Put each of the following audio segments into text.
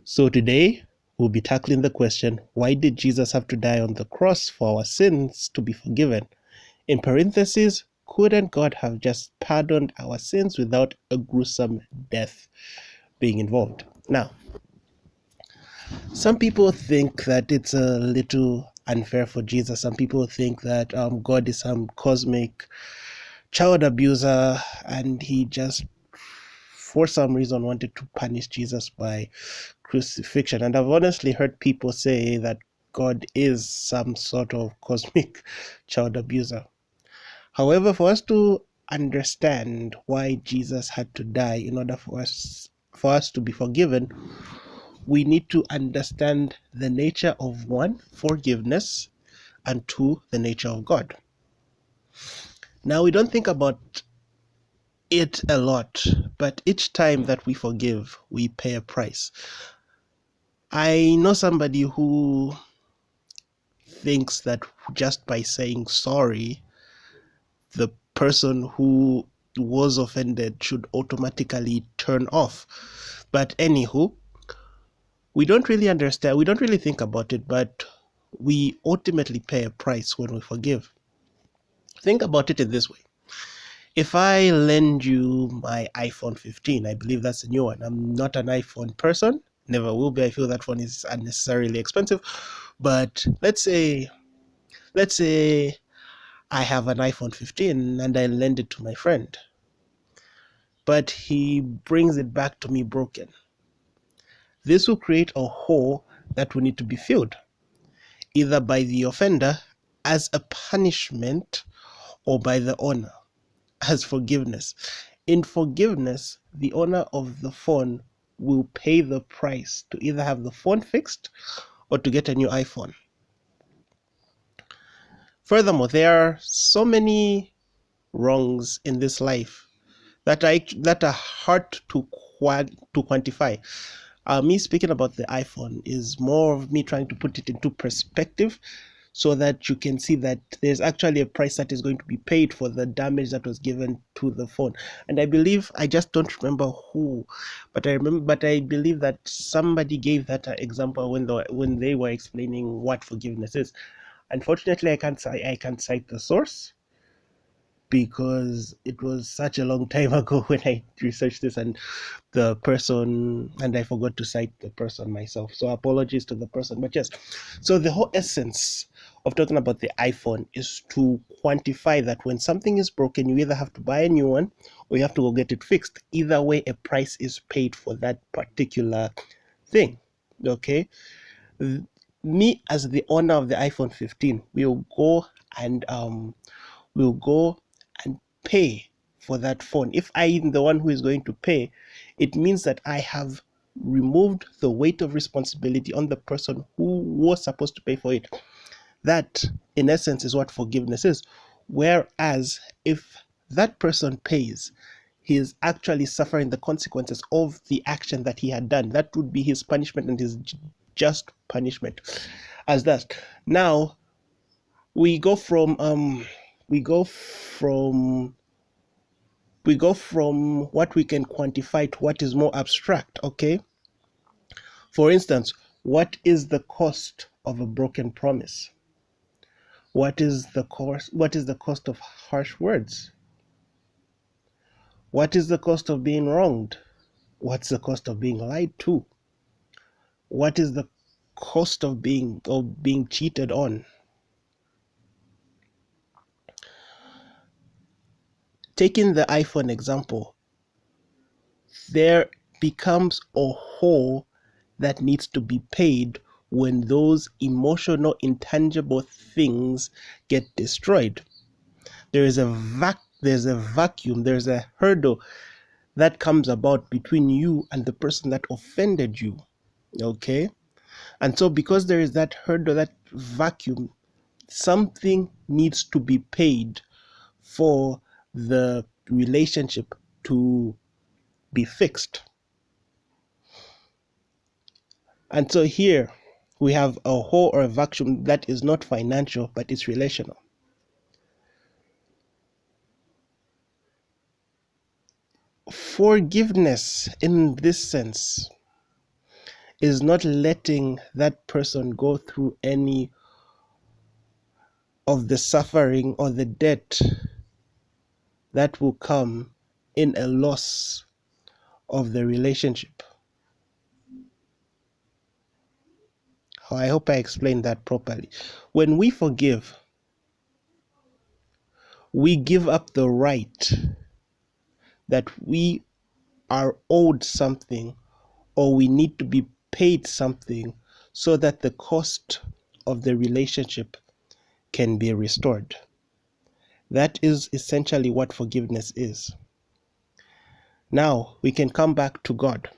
So today we'll be tackling the question, why did Jesus have to die on the cross for our sins to be forgiven? In parentheses, couldn't God have just pardoned our sins without a gruesome death being involved? Now, some people think that it's a little unfair for Jesus. Some people think that God is some cosmic child abuser and he just for some reason wanted to punish Jesus by crucifixion. And I've honestly heard people say that God is some sort of cosmic child abuser. However, for us to understand why Jesus had to die in order for us to be forgiven, we need to understand the nature of one, forgiveness, and two, the nature of God. Now, we don't think about it a lot, but each time that we forgive, we pay a price. I know somebody who thinks that just by saying sorry, the person who was offended should automatically turn off. But anywho, we don't really think about it, but we ultimately pay a price when we forgive. Think about it in this way. If I lend you my iPhone 15, I believe that's a new one. I'm not an iPhone person, never will be. I feel that phone is unnecessarily expensive. But let's say I have an iPhone 15 and I lend it to my friend, but he brings it back to me broken. This will create a hole that will need to be filled, either by the offender as a punishment or by the owner as forgiveness. In forgiveness, the owner of the phone will pay the price to either have the phone fixed or to get a new iPhone. Furthermore, there are so many wrongs in this life that are hard to quantify. Me speaking about the iPhone is more of me trying to put it into perspective so that you can see that there's actually a price that is going to be paid for the damage that was given to the phone. And I believe, I just don't remember who, but I believe that somebody gave that example when they were explaining what forgiveness is. Unfortunately, I can't cite the source, because it was such a long time ago when I researched this, and I forgot to cite the person myself. So apologies to the person. But yes, so the whole essence of talking about the iPhone is to quantify that when something is broken, you either have to buy a new one or you have to go get it fixed. Either way, a price is paid for that particular thing. Okay? Me as the owner of the iPhone 15 will go and pay for that phone. If I am the one who is going to pay, it means that I have removed the weight of responsibility on the person who was supposed to pay for it. That, in essence, is what forgiveness is. Whereas if that person pays, he is actually suffering the consequences of the action that he had done. That would be his punishment and his just punishment. As that. Now, we go from what we can quantify to what is more abstract. Okay, for instance, what is the cost of a broken promise? What is the cost of harsh words? What is the cost of being wronged? What's the cost of being lied to? What is the cost of being cheated on? Taking the iPhone example, there becomes a hole that needs to be paid when those emotional, intangible things get destroyed. There's a vacuum, there's a hurdle that comes about between you and the person that offended you. Okay? And so because there is that hurdle, that vacuum, something needs to be paid for the relationship to be fixed. And so here we have a hole or a vacuum that is not financial, but it's relational. Forgiveness in this sense is not letting that person go through any of the suffering or the debt that will come in a loss of the relationship. I hope I explained that properly. When we forgive, we give up the right that we are owed something or we need to be paid something so that the cost of the relationship can be restored. That is essentially what forgiveness is. Now we can come back to God.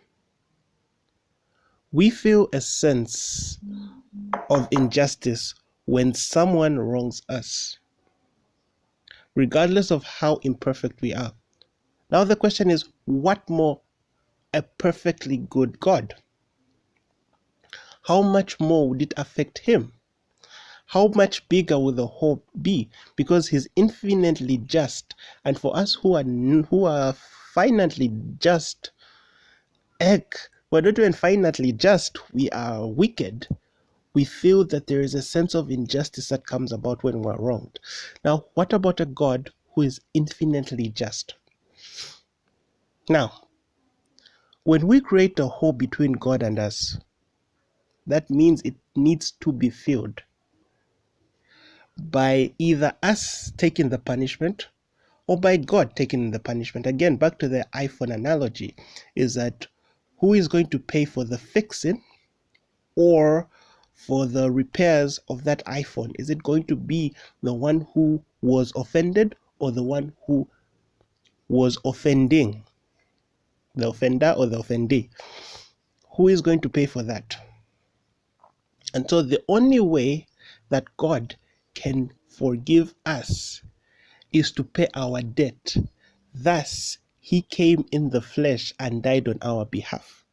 We feel a sense of injustice when someone wrongs us, regardless of how imperfect we are. Now the question is, what more a perfectly good God? How much more would it affect him? How much bigger will the hope be? Because he's infinitely just. And for us who are finitely just, we're not even finitely just, we are wicked. We feel that there is a sense of injustice that comes about when we're wronged. Now, what about a God who is infinitely just? Now, when we create a hole between God and us, that means it needs to be filled by either us taking the punishment or by God taking the punishment. Again, back to the iPhone analogy, is that who is going to pay for the fixing or for the repairs of that iPhone? Is it going to be the one who was offended or the one who was offending? The offender or the offendee? Who is going to pay for that? And so the only way that God can forgive us is to pay our debt. Thus, he came in the flesh and died on our behalf.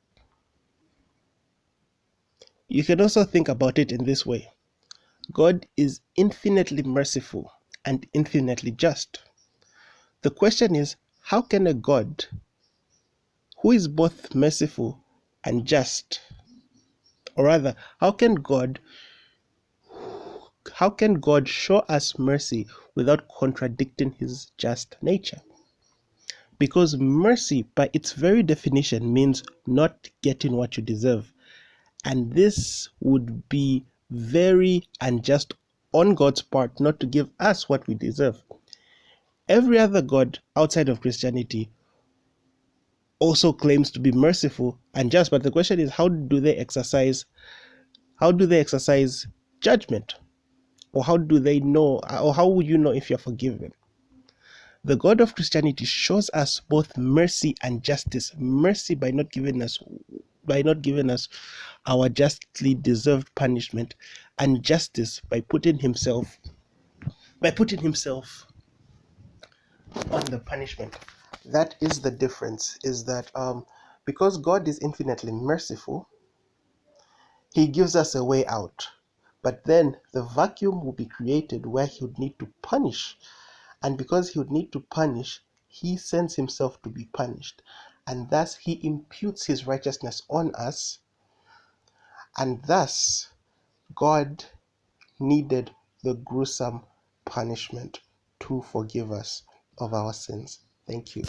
You can also think about it in this way. God is infinitely merciful and infinitely just. The question is, how can a God who is both merciful and just, or rather, how can God show us mercy without contradicting his just nature? Because mercy, by its very definition, means not getting what you deserve. And this would be very unjust on God's part not to give us what we deserve. Every other God outside of Christianity also claims to be merciful and just, but the question is, how do they exercise judgment? Or how do they know, or how would you know if you're forgiven? The God of Christianity shows us both mercy and justice. Mercy by not giving us our justly deserved punishment, and justice by putting himself on the punishment. That is the difference, is that because God is infinitely merciful, he gives us a way out. But then the vacuum will be created where he would need to punish. And because he would need to punish, he sends himself to be punished. And thus he imputes his righteousness on us. And thus God needed the gruesome punishment to forgive us of our sins. Thank you.